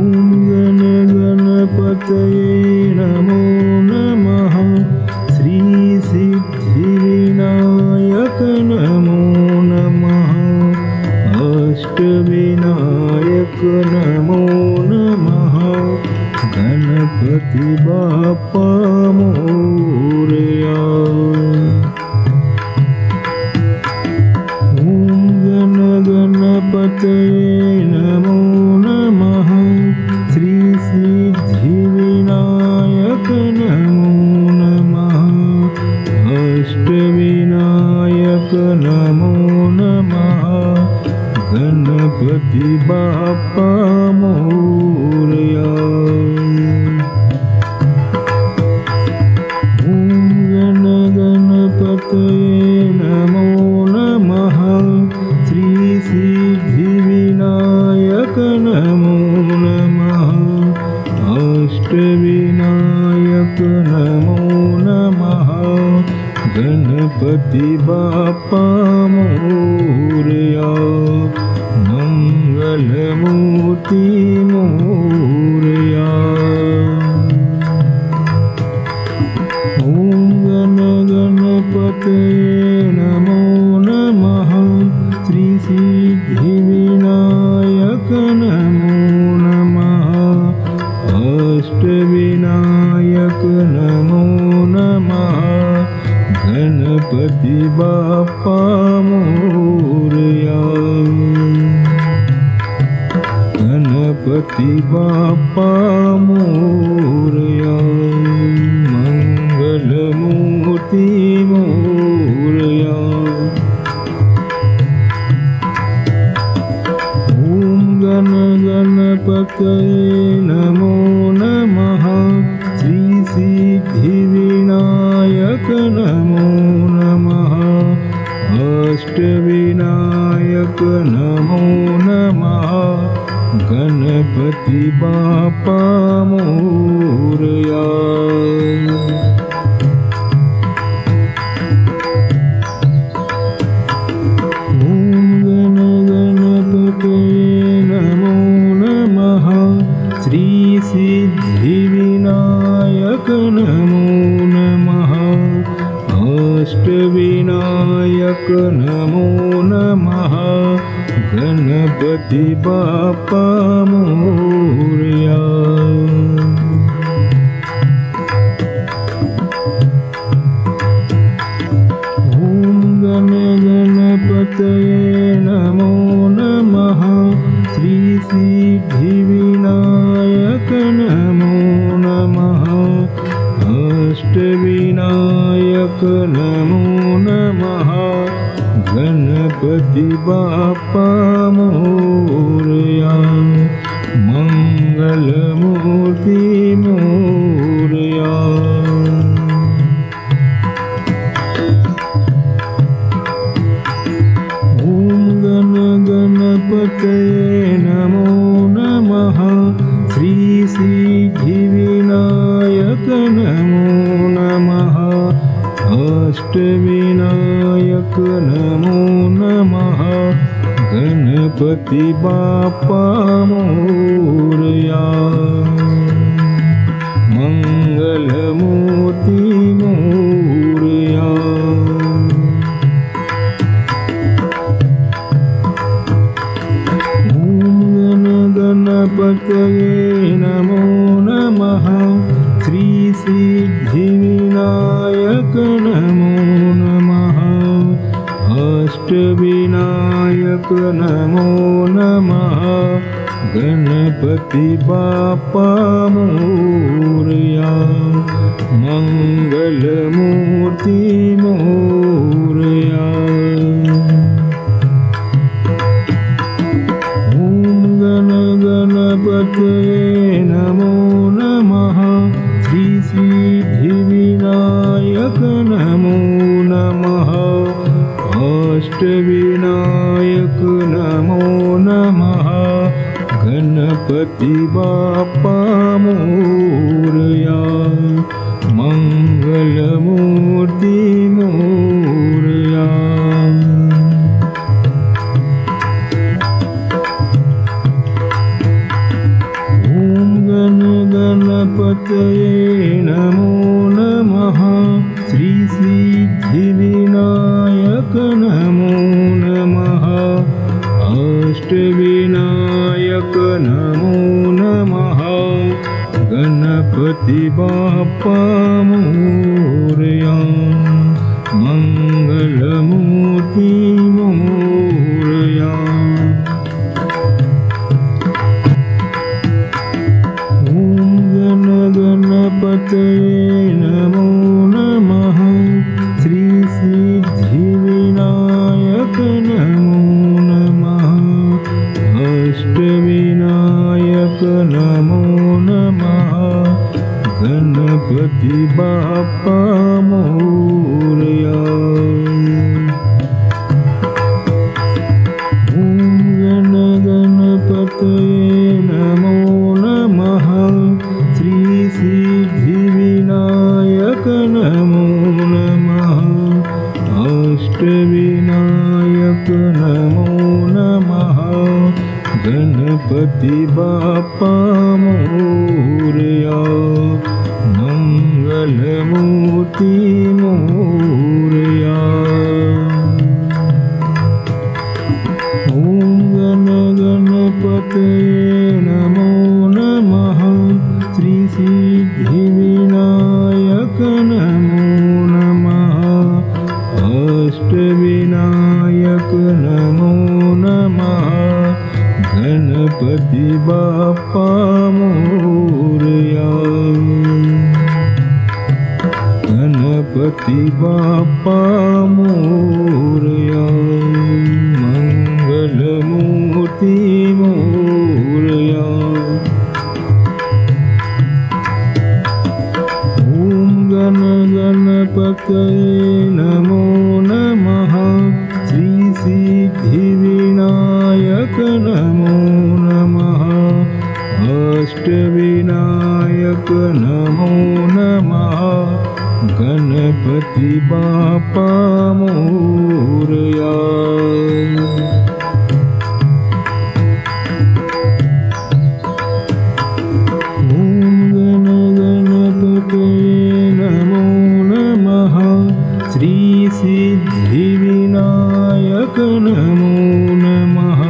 गण गणपतये नमो नमः। श्री सिद्धिविनायक नमो नमः। अष्टविनायक नमो नमः। गणपति बाप्पा मोरया। ओम गण गणपतये नमो नमः। श्री सिद्धिविनायक नमो नमः। अष्टविनायक नमो नमः। गणपति बाप्पा मोरया। ओम गण गणपतये नमो नमः। श्री सिद्धिविनायक नमो नमः। अष्टविनायक नमो नमः। गणपति बाप्पा मोरया। मंगलमूर्ति मोरया। ओम गण गणपतये नमो नमः। श्री सिद्धिविनायक नमो नमः। अष्टविनायक नमो नमः। गणपति बाप्पा मोरया। गणपति बाप्पा मोरया। मंगलमूर्ति मोरया। ओम गण गणपतये नमो नमः। श्री सिद्धिविनायक नमो नमः। अष्टविनायक नमो नमः। गणपति बाप्पा मोरया। ओम गण गणपतये नमो नमः। श्री सिद्धिविनायक नमो नमः। अष्टविनायक नमो नमः। गणपति बाप्पा मोरया। ओम गण गणपतये नमो नमः। श्री सिद्धिविनायक नमो नमः। अष्टविनायक नमो नमः। गणपति बाप्पा मोरया। मंगलमूर्ति मोरया। ओम गण गणपतये नमो नमः। श्री सिद्धिविनायक नमो नमः। अष्टविनायक नमो नमः। गणपति बाप्पा मोरया। मंगलमूर्ति मोरया। ओम गण गणपतये नमो नमः। श्री सिद्धिविनायक नमो नमः। अष्टविनायक नमो नमः। गणपति बाप्पा मोरया। मंगलमूर्ति मोरया। ओम गण गणपतये नमो नमः। श्री सिद्धिविनायक नमो नमः। अष्टविनायक नमो नमः। गणपति बाप्पा मोरया। मंगलमूर्ति मोरया। गणपतये नमो नमः। श्री सिद्धिविनायक नमो नमः। अष्टविनायक नमो नमः। गणपति बाप्पा मोरया। मंगलमूर्ति मोरया। ओम गणपतये नमो नमः। श्री सिद्धिविनायक नमो नमः। अष्टविनायक नमो नमः। गणपति बाप्पा मोरया। ओम गणपतये नमो नमः। श्री सिद्धिविनायक नमो नमः। अष्टविनायक नमो नमः। गणपति बाप्पा मोरया। मंगलमूर्ति मोरया। ओम गणपतये नमो नमः। श्री सिद्धिविनायक नमो नमः। अष्टविनायक नमो नमः। गणपति बाप्पा मोरया। गणपति बाप्पा मोरया। मंगलमूर्ति मोरया। ओम गणपतये नमो नमः। श्री सिद्धिविनायक नमो नमः। अष्टविनायक नमो नमः। गणपति बाप्पा मोरया। ओम गणपतये नमो नमः। श्री सिद्धिविनायक नमो नमः।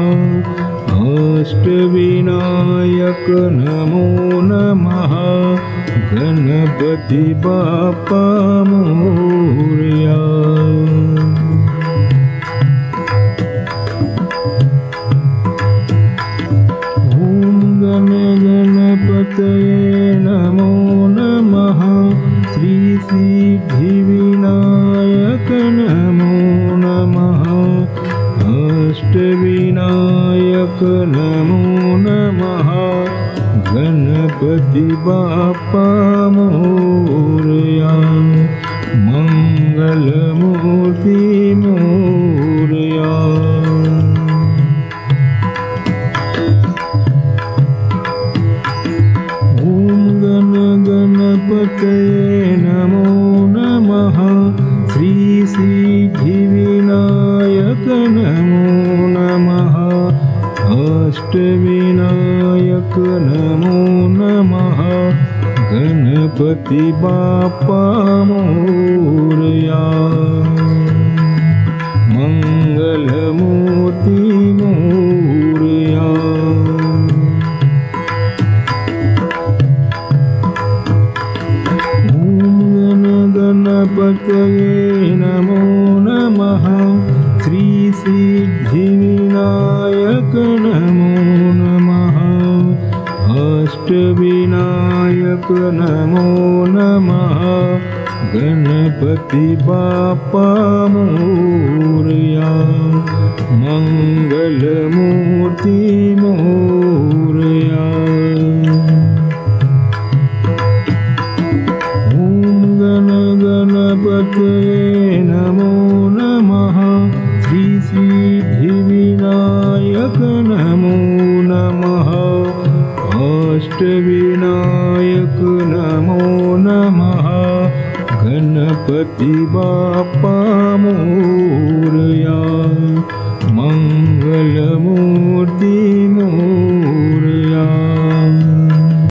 अष्टविनायक नमो नमः। गणपति बाप्पा मोरया। ओम गणपतये नमो नमः। श्री सिद्धिविनायक नमो नमः। अष्टविनायक नमो नमः। गणपति बाप्पा मोरया। मंगलमूर्ति मोरया। ओम गणपतये नमो नमः। श्री सिद्धिविनायक नमो नमः। अष्टविनायक नमो नमः। गणपति बाप्पा मोरया। मंगलमूर्ति मोरया। ओम गणपतये नमो नमः। श्री सिद्धिविनायक नमो नमः। अष्टविनायक नमो नमः। गणपति बाप्पा मोरया। मंगलमूर्ति मोरया। ओम गणपतये नमो नमः। श्री सिद्धिविनायक नमो नमः। अष्टविनायक नमो नमः। गणपति बाप्पा मोरया। मंगलमूर्ति मोरया।